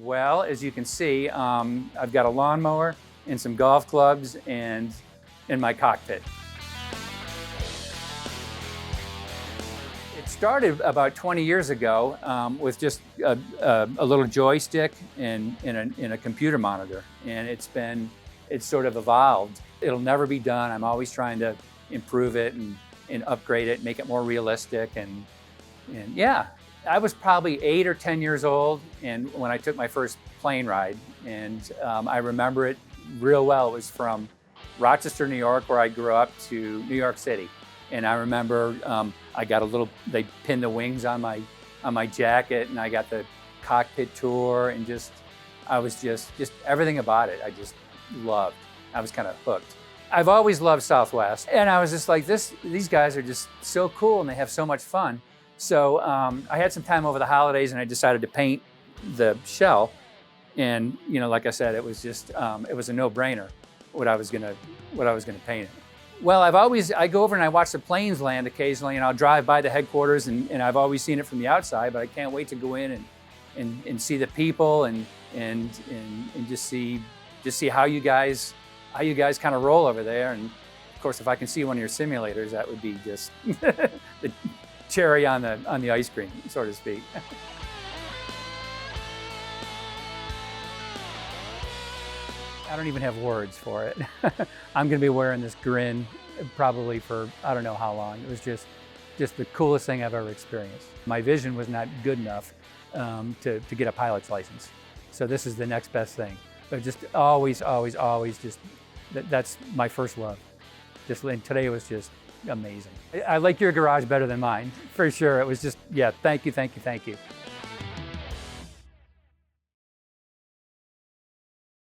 Well, as you can see, I've got a lawnmower and some golf clubs and in my cockpit. It started about 20 years ago with just a little joystick and in a computer monitor, and it's sort of evolved. It'll never be done. I'm always trying to improve it and upgrade it, make it more realistic, and yeah. I was probably 8 or 10 years old, and when I took my first plane ride, and I remember it real well. It was from Rochester, New York, where I grew up, to New York City. And I remember I got they pinned the wings on my jacket, and I got the cockpit tour, and I was just everything about it. I just loved. I was kind of hooked. I've always loved Southwest, and I was just like, these guys are just so cool, and they have so much fun. So I had some time over the holidays, and I decided to paint the shell. And like I said, it was just it was a no-brainer what I was gonna paint it. Well, I go over and I watch the planes land occasionally, and I'll drive by the headquarters, and I've always seen it from the outside, but I can't wait to go in and see the people and just see how you guys kind of roll over there. And of course, if I can see one of your simulators, that would be just the cherry on the ice cream, so to speak. I don't even have words for it. I'm gonna be wearing this grin probably for I don't know how long. It was just the coolest thing I've ever experienced. My vision was not good enough to get a pilot's license. So this is the next best thing. But just always just, that's my first love. And today was just amazing. I like your garage better than mine, for sure. It was just, yeah, thank you.